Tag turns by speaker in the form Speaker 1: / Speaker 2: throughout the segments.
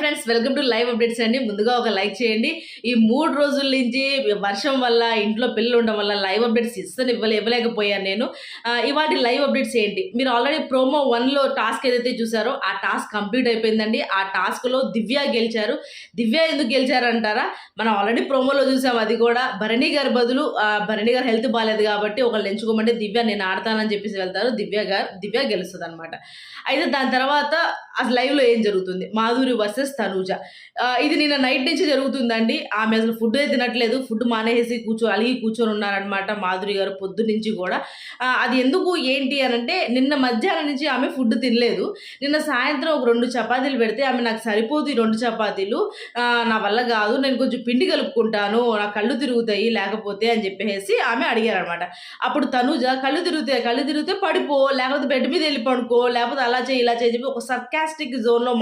Speaker 1: Friends, welcome to live updates అండి. ముందుగా ఒక లైక్ చేయండి. ఈ 3 రోజుల నుంచి వర్షం వల్ల, ఇంట్లో పిల్లలు ఉండడం వల్ల లైవ్ అప్డేట్స్ ఇవ్వలేకపోయాను నేను. ఇవాటి లైవ్ అప్డేట్స్ ఏంటి, మీరు ఆల్రెడీ ప్రోమో 1లో టాస్క్ ఏదైతే చూసారో ఆ టాస్క్ కంప్లీట్ అయిపోయిందండి. ఆ టాస్క్లో దివ్య గెలిచారు. దివ్య ఎందుకు గెలిచారంటారా, మనం ఆల్రెడీ ప్రోమోలో చూసాం. అది కూడా భరణి గారి బదులు భరణి గారు హెల్త్ బాగాలేదు కాబట్టి ఒకళ్ళు ఎంచుకోమంటే దివ్య నేను ఆడతానని చెప్పేసి వెళ్తారు. దివ్య గెలుస్తుంది అనమాట. అయితే దాని తర్వాత అసలు లైవ్లో ఏం జరుగుతుంది, మాధురి వర్సెస్ తనూజ. ఇది నిన్న నైట్ నుంచి జరుగుతుందండి. ఆమె అసలు ఫుడ్ తినట్లేదు, ఫుడ్ మానేసి అలిగి కూర్చొని ఉన్నారనమాట మాధురి గారు పొద్దు నుంచి కూడా. అది ఎందుకు ఏంటి అని అంటే, నిన్న మధ్యాహ్నం నుంచి ఆమె ఫుడ్ తినలేదు. నిన్న సాయంత్రం ఒక 2 చపాతీలు పెడితే ఆమె నాకు సరిపోదు ఈ 2 చపాతీలు, నా వల్ల కాదు, నేను కొంచెం పిండి కలుపుకుంటాను, నా కళ్ళు తిరుగుతాయి లేకపోతే అని చెప్పేసి ఆమె అడిగారనమాట. అప్పుడు తనూజ కళ్ళు తిరిగితే పడిపో, లేకపోతే బెడ్ మీద వెళ్ళి పడుకో, లేకపోతే అలా చేయి ఇలా చేయి చెప్పి ఒక సర్కాస్టిక్ జోన్లో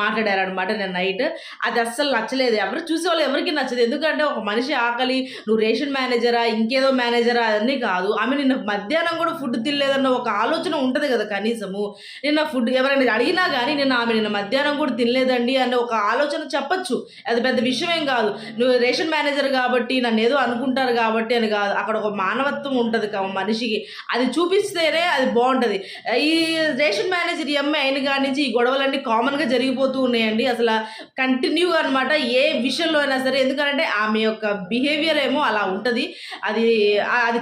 Speaker 1: మాట్లాడారనమాట నేను నైట్. అది అస్సలు నచ్చలేదు. ఎవరు చూసేవాళ్ళు ఎవరికి నచ్చదు. ఎందుకంటే ఒక మనిషి ఆకలి, నువ్వు రేషన్ మేనేజరా ఇంకేదో మేనేజరా అన్నీ కాదు. ఆమె నిన్న మధ్యాహ్నం కూడా ఫుడ్ తినలేదన్న ఒక ఆలోచన ఉంటుంది కదా కనీసము. నిన్న ఫుడ్ ఎవరైనా అడిగినా కానీ నిన్న మధ్యాహ్నం కూడా తినలేదండి అన్న ఒక ఆలోచన చెప్పచ్చు. అది పెద్ద విషయం ఏం కాదు. నువ్వు రేషన్ మేనేజర్ కాబట్టి నన్ను ఏదో అనుకుంటారు కాబట్టి అని కాదు. అక్కడ ఒక మానవత్వం ఉంటుంది మనిషికి. అది చూపిస్తేనే అది బాగుంటుంది. ఈ రేషన్ మేనేజర్ అయిన కాడి నుంచి ఈ గొడవలన్నీ కామన్గా జరిగిపోతూ ఉన్నాయండి. అసలు కంటిన్యూగా అనమాట, ఏ విషయంలో అయినా సరే. ఎందుకంటే ఆమె యొక్క బిహేవియర్ ఏమో అలా ఉంటుంది. అది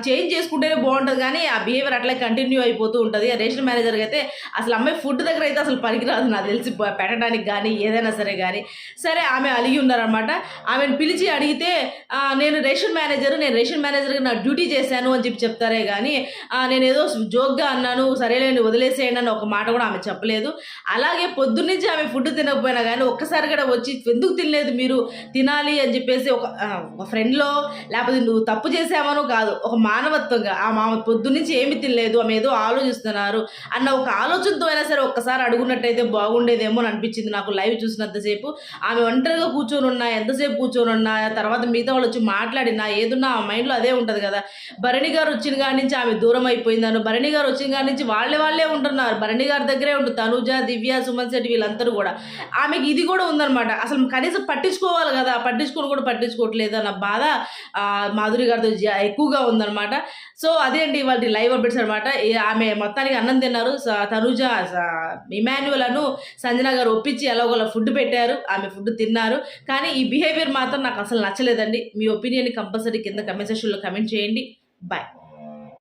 Speaker 1: చేంజ్ చేసుకుంటేనే బాగుంటుంది, కానీ ఆ బిహేవియర్ అట్లా కంటిన్యూ అయిపోతూ ఉంటుంది. రేషన్ మేనేజర్కి అయితే అసలు అమ్మాయి ఫుడ్ దగ్గర అయితే అసలు పనికిరాదు నాకు తెలిసి, పెట్టడానికి కానీ ఏదైనా సరే కానీ. సరే, ఆమె అలిగి ఉన్నారనమాట. ఆమెను పిలిచి అడిగితే నేను రేషన్ మేనేజర్గా నా డ్యూటీ చేశాను అని చెప్తారే కానీ నేను ఏదో జోక్గా అన్నాను, సరేలేండి వదిలేసేయండి అని ఒక మాట కూడా ఆమె చెప్పలేదు. అలాగే పొద్దున్నుంచి ఆమె ఫుడ్ తినకపోయినా కానీ ఒక్కసారి కూడా వచ్చి ఎందుకు తినలేదు మీరు, తినాలి అని చెప్పేసి ఒక ఫ్రెండ్లో, లేకపోతే నువ్వు తప్పు చేసావనో కాదు, ఒక మానవత్వంగా ఆమె పొద్దున్నుంచి ఏమి తినలేదు, ఆమె ఏదో ఆలోచిస్తున్నారు అన్న ఒక ఆలోచనతో అయినా సరే ఒక్కసారి అడుగున్నట్టయితే బాగుండేదేమో అని అనిపించింది నాకు లైవ్ చూసినంతసేపు. ఆమె ఒంటరిగా కూర్చొని ఉన్నా, ఎంతసేపు కూర్చొని ఉన్నా, తర్వాత మిగతా వాళ్ళు వచ్చి మాట్లాడినా ఏదున్నా ఆ మైండ్లో అదే ఉంటుంది కదా. భరణి గారు వచ్చిన కాడి నుంచి ఆమె దూరం అయిపోయిందను, భరణి గారు వచ్చిన కాడి నుంచి వాళ్ళే ఉంటున్నారు, భరణి గారి దగ్గరే ఉంటుంది తనుజ, దివ్య, సుమన్ శెట్టి వీళ్ళందరూ కూడా. ఆమెకి ఇది కూడా ఉందన్నమాట. అసలు కనీసం పట్టించుకోవాలి కదా, పట్టించుకోవట్లేదు అన్న బాధ మాధురి గారితో ఎక్కువగా ఉందన్నమాట. సో అదే అండి ఇవాళ లైవ్ అప్డేట్స్ అనమాట. ఆమె మొత్తానికి అన్నం తిన్నారు. తనుజ ఇమాన్యువల్ సంజన గారు ఒప్పించి ఎలాగోలా ఫుడ్ పెట్టారు, ఆమె ఫుడ్ తిన్నారు. కానీ ఈ బిహేవియర్ మాత్రం నాకు అసలు నచ్చలేదండి. మీ ఒపీనియన్ కంపల్సరీ కింద కమెంట్ సెక్షన్లో కమెంట్ చేయండి. బాయ్.